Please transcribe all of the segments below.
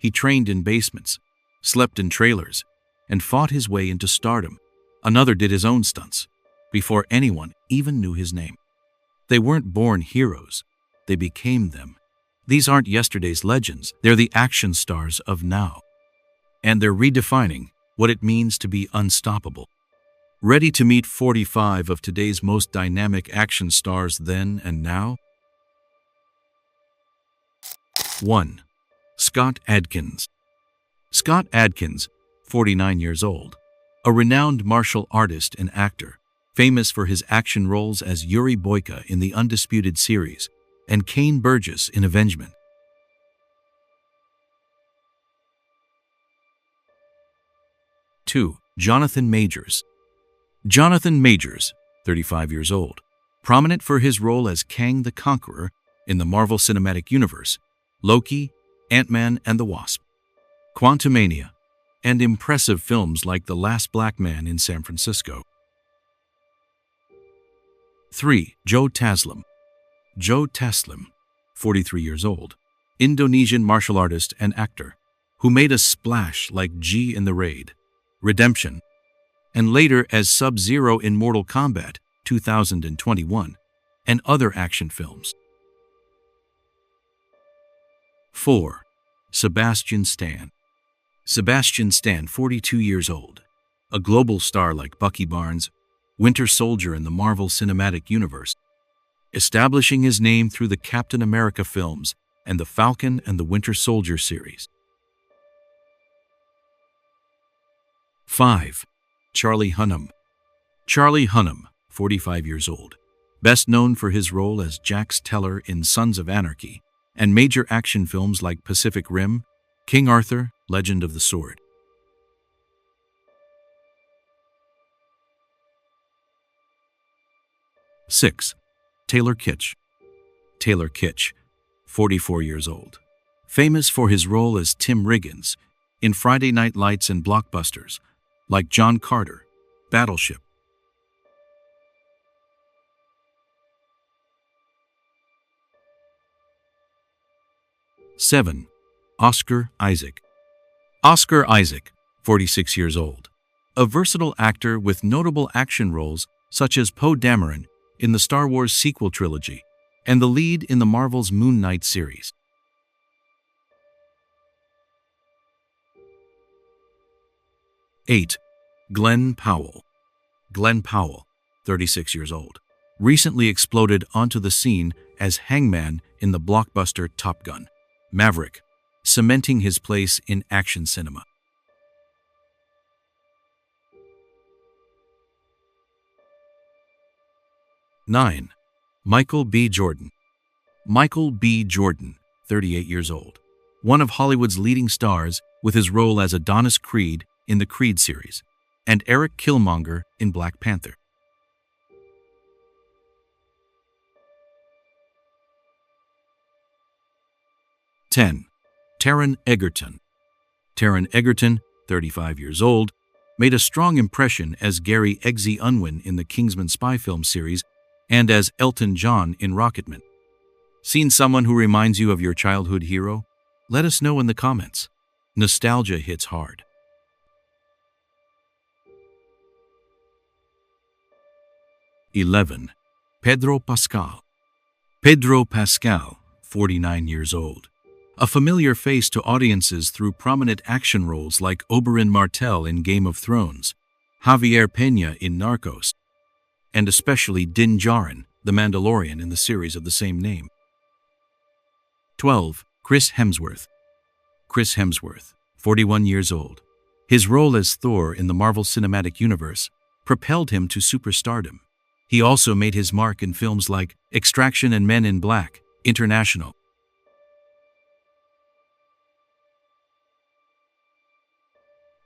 He trained in basements, slept in trailers, and fought his way into stardom. Another did his own stunts, before anyone even knew his name. They weren't born heroes, they became them. These aren't yesterday's legends, they're the action stars of now. And they're redefining what it means to be unstoppable. Ready to meet 45 of today's most dynamic action stars then and now? 1. Scott Adkins. Scott Adkins, 49 years old, a renowned martial artist and actor, famous for his action roles as Yuri Boyka in the Undisputed series and Kane Burgess in Avengement. 2. Jonathan Majors. Jonathan Majors, 35 years old, prominent for his role as Kang the Conqueror in the Marvel Cinematic Universe, Loki, Ant-Man and the Wasp, Quantumania, and impressive films like The Last Black Man in San Francisco. 3. Joe Taslim. Joe Taslim, 43 years old, Indonesian martial artist and actor, who made a splash like G in The Raid, Redemption, and later as Sub-Zero in Mortal Kombat 2021, and other action films. 4. Sebastian Stan. Sebastian Stan, 42 years old, a global star like Bucky Barnes, Winter Soldier in the Marvel Cinematic Universe, establishing his name through the Captain America films and the Falcon and the Winter Soldier series. 5. Charlie Hunnam. Charlie Hunnam, 45 years old, best known for his role as Jax Teller in Sons of Anarchy and major action films like Pacific Rim, King Arthur, Legend of the Sword. 6. Taylor Kitsch. Taylor Kitsch, 44 years old, famous for his role as Tim Riggins in Friday Night Lights and blockbusters like John Carter, Battleship. 7. Oscar Isaac. Oscar Isaac, 46 years old, a versatile actor with notable action roles such as Poe Dameron in the Star Wars sequel trilogy and the lead in the Marvel's Moon Knight series. 8. Glen Powell. Glen Powell, 36 years old, recently exploded onto the scene as Hangman in the blockbuster Top Gun: Maverick, cementing his place in action cinema. 9. Michael B. Jordan. Michael B. Jordan, 38 years old, one of Hollywood's leading stars with his role as Adonis Creed in the Creed series, and Eric Killmonger in Black Panther. 10. Taron Egerton. Taron Egerton, 35 years old, made a strong impression as Gary Eggsy Unwin in the Kingsman spy film series and as Elton John in Rocketman. Seen someone who reminds you of your childhood hero? Let us know in the comments. Nostalgia hits hard. 11. Pedro Pascal. Pedro Pascal, 49 years old, a familiar face to audiences through prominent action roles like Oberyn Martell in Game of Thrones, Javier Peña in Narcos, and especially Din Djarin, the Mandalorian in the series of the same name. 12. Chris Hemsworth. Chris Hemsworth, 41 years old. His role as Thor in the Marvel Cinematic Universe propelled him to superstardom. He also made his mark in films like Extraction and Men in Black, International.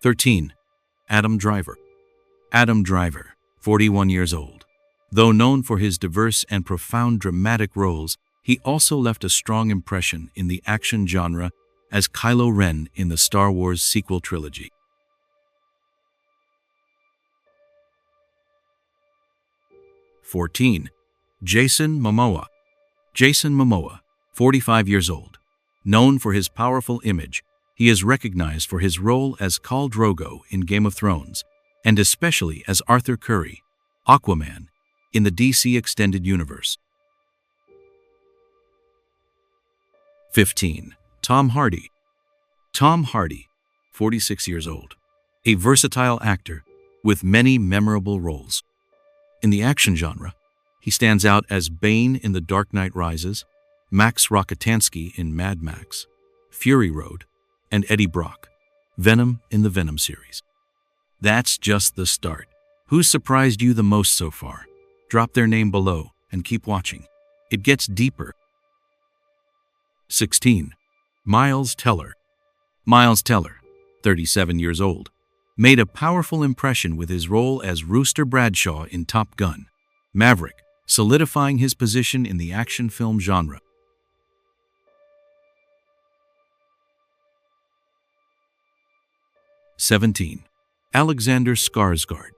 13. Adam Driver. Adam Driver, 41 years old. Though known for his diverse and profound dramatic roles, he also left a strong impression in the action genre as Kylo Ren in the Star Wars sequel trilogy. 14. Jason Momoa. Jason Momoa, 45 years old. Known for his powerful image, He is recognized for his role as Khal Drogo in Game of Thrones, and especially as Arthur Curry, Aquaman, in the DC Extended Universe. 15. Tom Hardy. Tom Hardy, 46 years old, a versatile actor with many memorable roles. In the action genre, he stands out as Bane in The Dark Knight Rises, Max Rokitansky in Mad Max, Fury Road, and Eddie Brock, Venom in the Venom series. That's just the start. Who's surprised you the most so far? Drop their name below and keep watching. It gets deeper. 16. Miles Teller. Miles Teller, 37 years old, made a powerful impression with his role as Rooster Bradshaw in Top Gun: Maverick, solidifying his position in the action film genre. 17. Alexander Skarsgård.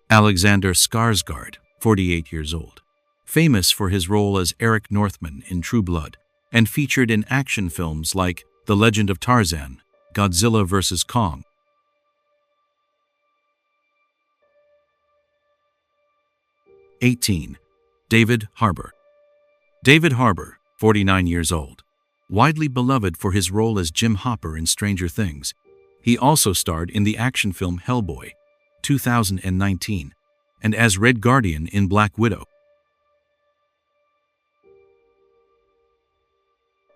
Alexander Skarsgård, 48 years old, famous for his role as Eric Northman in True Blood, and featured in action films like The Legend of Tarzan, Godzilla vs. Kong. 18. David Harbour. David Harbour, 49 years old, widely beloved for his role as Jim Hopper in Stranger Things. He also starred in the action film Hellboy, 2019, and as Red Guardian in Black Widow.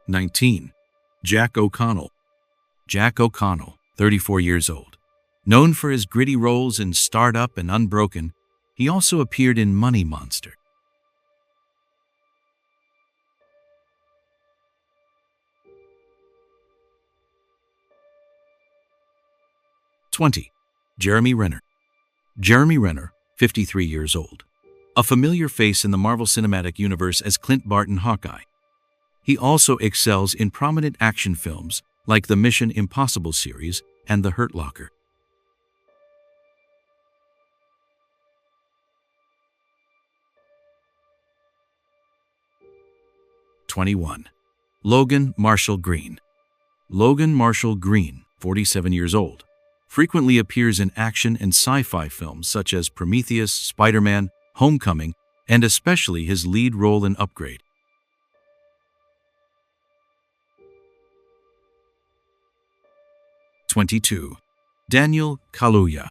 19. Jack O'Connell. Jack O'Connell, 34 years old. Known for his gritty roles in Startup and Unbroken, he also appeared in Money Monster. 20. Jeremy Renner. Jeremy Renner, 53 years old. A familiar face in the Marvel Cinematic Universe as Clint Barton Hawkeye. He also excels in prominent action films like the Mission Impossible series and The Hurt Locker. 21. Logan Marshall-Green. Logan Marshall-Green, 47 years old, frequently appears in action and sci-fi films such as Prometheus, Spider-Man, Homecoming, and especially his lead role in Upgrade. 22. Daniel Kaluuya.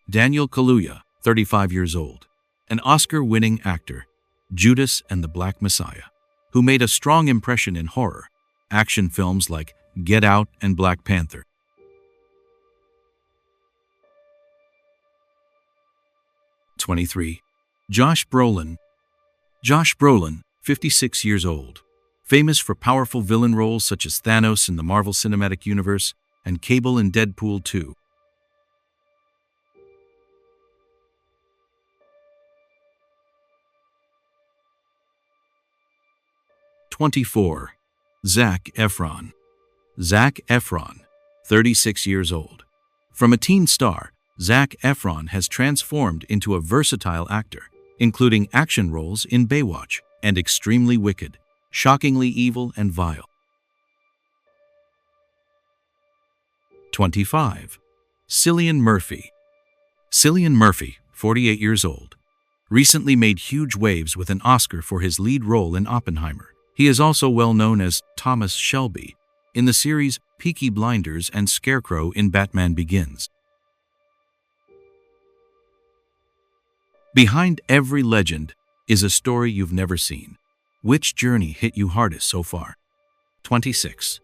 Daniel Kaluuya, 35 years old, an Oscar-winning actor, Judas and the Black Messiah, who made a strong impression in horror, action films like Get Out and Black Panther. 23. Josh Brolin. Josh Brolin, 56 years old, famous for powerful villain roles such as Thanos in the Marvel Cinematic Universe and Cable in Deadpool 2. 24. Zac Efron. Zac Efron, 36 years old. From a teen star, Zac Efron has transformed into a versatile actor, including action roles in Baywatch and Extremely Wicked, Shockingly Evil and Vile. 25. Cillian Murphy. Cillian Murphy, 48 years old, recently made huge waves with an Oscar for his lead role in Oppenheimer. He is also well known as Thomas Shelby in the series Peaky Blinders and Scarecrow in Batman Begins. Behind every legend is a story you've never seen. Which journey hit you hardest so far? 26.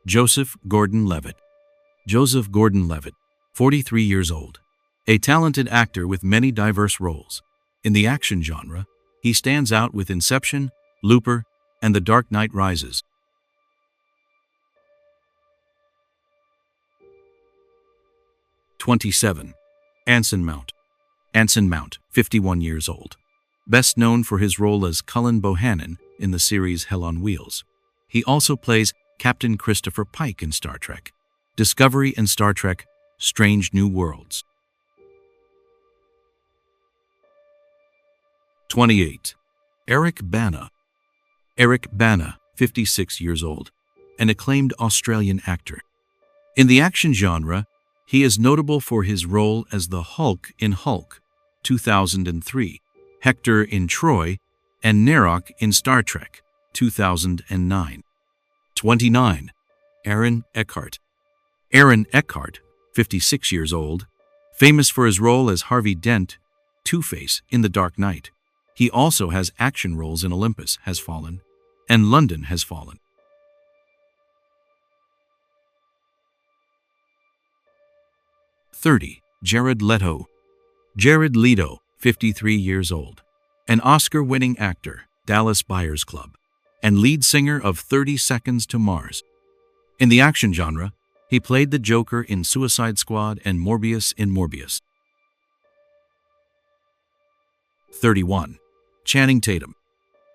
Joseph Gordon-Levitt. Joseph Gordon-Levitt, 43 years old, a talented actor with many diverse roles. In the action genre, he stands out with Inception, Looper, and The Dark Knight Rises. 27. Anson Mount. Anson Mount, 51 years old, best known for his role as Cullen Bohannon in the series Hell on Wheels. He also plays Captain Christopher Pike in Star Trek, Discovery and Star Trek: Strange New Worlds. 28. Eric Bana. Eric Bana, 56 years old, an acclaimed Australian actor. In the action genre, he is notable for his role as the Hulk in Hulk, 2003, Hector in Troy, and Narok in Star Trek, 2009. 29. Aaron Eckhart. Aaron Eckhart, 56 years old, famous for his role as Harvey Dent, Two-Face in The Dark Knight. He also has action roles in Olympus Has Fallen and London Has Fallen. 30. Jared Leto. Jared Leto, 53 years old, an Oscar-winning actor, Dallas Buyers Club, and lead singer of 30 Seconds to Mars. In the action genre, he played the Joker in Suicide Squad and Morbius in Morbius. 31. Channing Tatum.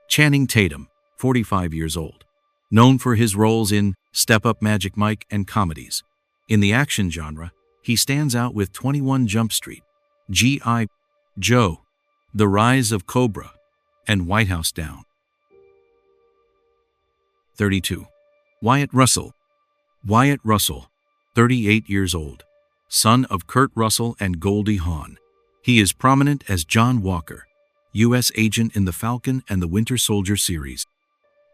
Channing Tatum, 45 years old, known for his roles in Step Up Magic Mike and comedies. In the action genre, he stands out with 21 Jump Street, G.I. Joe, The Rise of Cobra, and White House Down. 32. Wyatt Russell. Wyatt Russell, 38 years old, son of Kurt Russell and Goldie Hawn. He is prominent as John Walker, U.S. agent in the Falcon and the Winter Soldier series.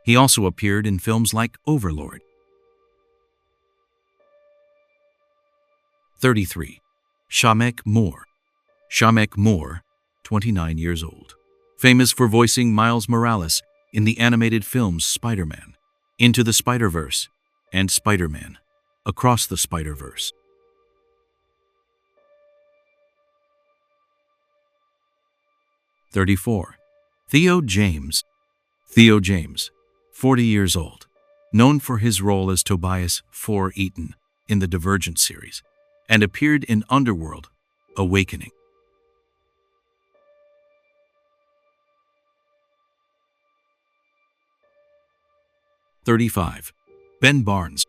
He also appeared in films like Overlord. 33. Shameik Moore. Shameik Moore, 29 years old, famous for voicing Miles Morales in the animated films Spider-Man, Into the Spider-Verse, and Spider-Man, Across the Spider-Verse. 34. Theo James. Theo James, 40 years old, known for his role as Tobias IV Eaton in the Divergent series, and appeared in Underworld, Awakening. 35. Ben Barnes.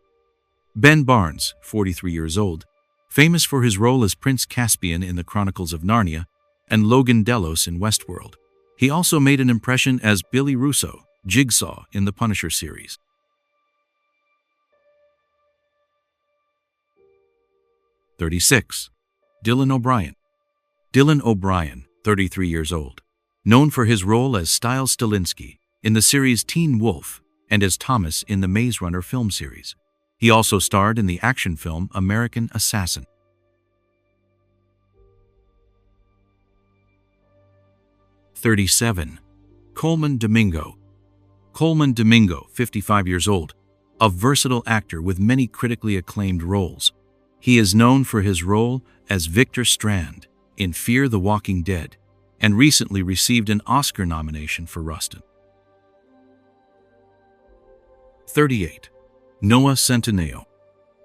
Ben Barnes, 43 years old, famous for his role as Prince Caspian in the Chronicles of Narnia and Logan Delos in Westworld. He also made an impression as Billy Russo, Jigsaw in the Punisher series. 36. Dylan O'Brien. Dylan O'Brien, 33 years old, known for his role as Stiles Stilinski in the series Teen Wolf and as Thomas in the Maze Runner film series. He also starred in the action film American Assassin. 37. Colman Domingo. Colman Domingo, 55 years old, a versatile actor with many critically acclaimed roles. He is known for his role as Victor Strand in Fear the Walking Dead and recently received an Oscar nomination for Rustin. 38. Noah Centineo.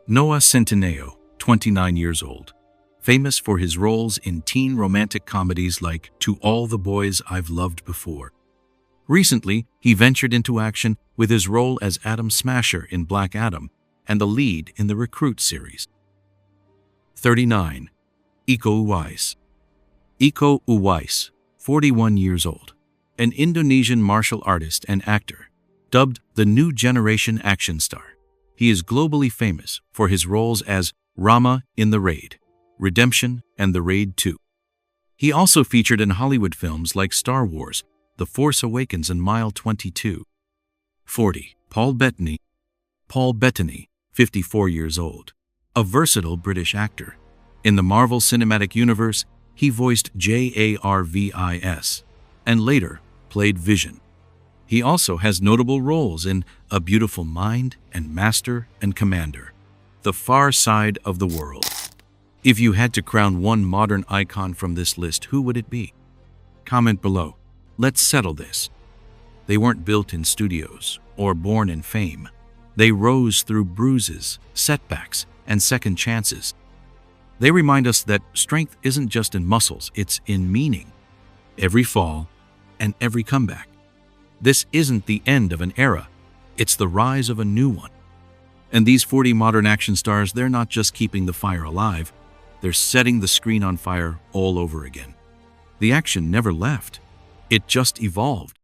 Noah Centineo, 29 years old, famous for his roles in teen romantic comedies like To All the Boys I've Loved Before. Recently, he ventured into action with his role as Adam Smasher in Black Adam and the lead in the Recruit series. 39. Iko Uwais. Iko Uwais, 41 years old, an Indonesian martial artist and actor, dubbed the New Generation Action Star. He is globally famous for his roles as Rama in The Raid, Redemption, and The Raid 2. He also featured in Hollywood films like Star Wars, The Force Awakens, and Mile 22. 40. Paul Bettany. Paul Bettany, 54 years old, a versatile British actor. In the Marvel Cinematic Universe, he voiced Jarvis and later played Vision. He also has notable roles in A Beautiful Mind and Master and Commander, The Far Side of the World. If you had to crown one modern icon from this list, who would it be? Comment below. Let's settle this. They weren't built in studios or born in fame. They rose through bruises, setbacks, and second chances. They remind us that strength isn't just in muscles, it's in meaning. Every fall and every comeback. This isn't the end of an era, it's the rise of a new one. And these 40 modern action stars, they're not just keeping the fire alive, they're setting the screen on fire all over again. The action never left, it just evolved.